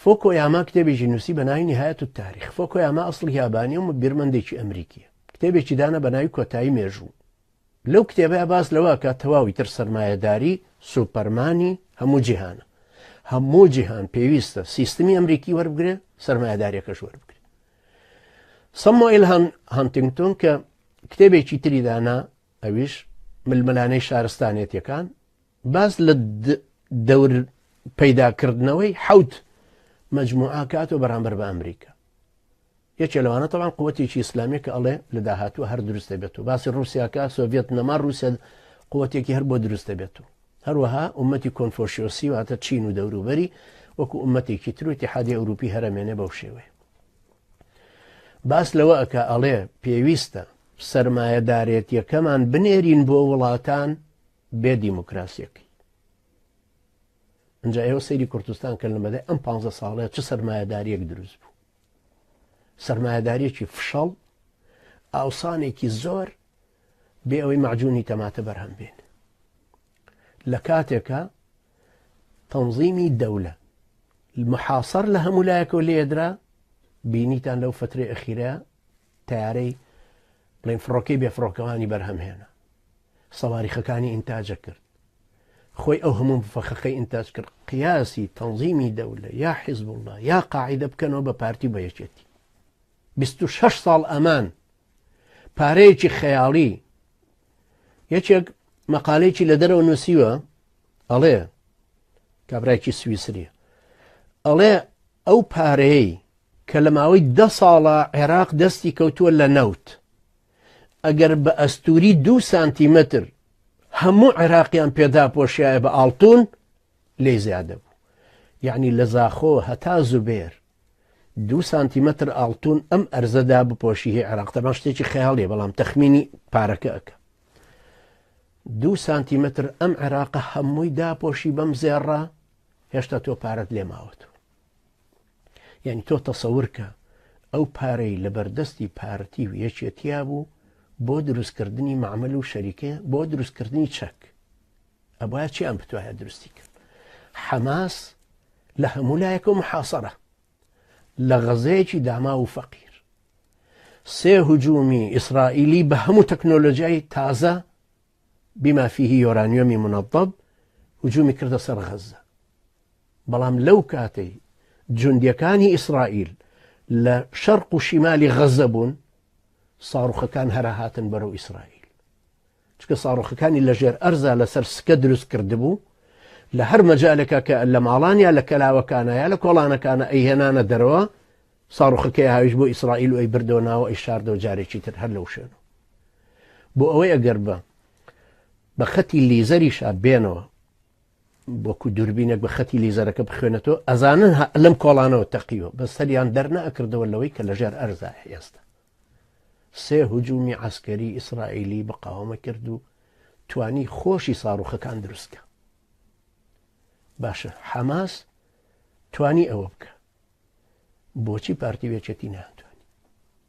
فوكوياما كتابێکی نووسی بە ناوی نهایەت التاریخ. فوكوياما ئەسڵی یابانیە و بیرمەندێکی ئەمریکیە. کتێبێکی دانا بە ناوی کۆتایی مێژوو. لەو کتێبەیە باس لەوە کە تەواوی تر سەرمایەداری سوپەرمانی هەموو جیهانە. هەموو جیهان پێویستە سیستمی ئەمریکی وەربگرێ، سەرمایەداریەکەش وەربگرێ. سەموئیل هانتینگتۆن کە کتێبێکی تری دانا، ئەویش ململانەی شارستانێتیەکان، باس لە دەور پەیداکردنەوەی حەوت مەجموعە کاتۆ بەرامبەر بە ئەمریکا. یەکێ لەوانە تەبان قووەتێکی ئیسلامی کە ئەڵێ لە داهاتووە هەر دروستە بێتەوە. باسی ڕووسیاکە سۆڤێت نەما ڕووسیا قووەتێکی هەر بۆ دروستە بێتەوە. هەروەها ئومەتی کۆنفۆشیۆسی واتە چین و دەوروبەری وەکو ئومەتێکی تر و ئیتیحادیە ئەوروپی هەرەمێنێ بەو شێوەیە. باس لەوە ئەکە ئەڵێ پێویستە سەرمایەدارێتیەکەمان بنێرین بۆ وڵاتان بێ دیموکراسیەکەی. ئەنجا ئێوە سەیری کوردستان کە لەمەدەی ئەم 15 ساڵەیە چ سەرمایەداریەک دروست بوو؟ سەرمایەداریەکی فشەڵ، ئاوسانێکی زۆر بێ ئەوەی معجونی تەماتە بەرهەم بێن. لە کاتێکە تەنظیمی دەولە محاصەر لە هەموو لایەکەوە لێدرا، بینیتان لەو فترەی ئەخیرە تیارەی بڵێن فڕۆکەی بێفڕۆکەوانی بەرهەمهێنا، سەواریخەکانی ئینتاجە کرد، خۆی ئەو هەموو فەخەکەی ئینتاج کرد. قیاسی تەنظیمی دەولە یا حیزب الله یا قاعیدە بکەنەوە بە پارتی بە یەکێتی. 26 ساڵ ئەمان پارەیەکی خەیاڵی. یەکێک مەقالەیەکی لە دەرەوە نووسیوە، ئەڵێ کابرایکی سویسریە، ئەڵێ ئەو پارەیەی کە لە ماوەی 10 ساڵە عێراق دەستی کەوتووە لە نەوت، ئەگەر بە ئەستوری 2 سانتیمەتر هەموو عێراقیان پێدا پۆشیایە بە ئاڵتون لێ زیادە بوو. یعنی لە زاخۆ هەتا زوبێر 2 سانتیمەتر ئاڵتون ئەم ئەرزەدا بپۆشی هی عێراق. تەمان شتێکی خەیاڵیە، بەڵام تەخمینی پارەکە ئەکە. 2 سانتیمەتر ئەم عێراقە هەمووی داپۆشی بەم زێڕە، هێشتا تۆ پارەت لێ ماوەتەوە. یعنی تۆ تەسەورکە ئەو پارەی لە بەردەستی پارەتی و یەکێتیا بوو بۆ دروستکردنی معمەل و شەریکە، بۆ دروستکردنی چەک. ئەبایە چی ئەم بتوایە دروستی کرد؟ حەماس لە هەموو لایەکە و محاسەرە، لە غەزەیەکی داما و فەقیر. 3 هجومی ئیسرائیلی بە هەموو تەکنۆلۆژیای تازە بما فيه یۆرانیۆمی منەضەب هجومی کردە سەر غەزە. بەڵام لەو کاتەی جوندیەکانی ئیسرائیل لە شەرق و شیمالی غەزە بوون، ساڕوخەکان هەرە هاتن بەرەو ئیسرائیل. چکە ساڕوخەکانی لە ژێر ئەرزا لەسەر سکە دروست کردبوو، لە هەر مەجالێکە کە لە ماڵانیا لە کەلاوەکانە یا لە کۆڵانەکانە ئەیهێنانە دەرەوە، ساڕوخەکەی هاویش بۆ ئیسرائیل و ئەی بردەوە ناوە ئەی شاردەوە جارێکی تر هەر لەو شوێنە. بۆ ئەوەی ئەگەر بە خەتی لیزەریشا بێنەوە، بۆکو دووربینێک بە خەتی لیزەرەکە بخوێنێتەوە، ئەزانن لەم کۆڵانەوە تەقیوە، بە سەریان دەرنەئەکردەوە لەوەی کە لە ژێر ئەرزا ئێستا. 3 هجومی عسکەری ئیسرائیلی بەقاومە کرد و توانی خۆشی ساڕوخەکان دروستکە. باشە حەماس توانی ئەوە بکە، بۆچی پارتی وێچەتی نهاتووە؟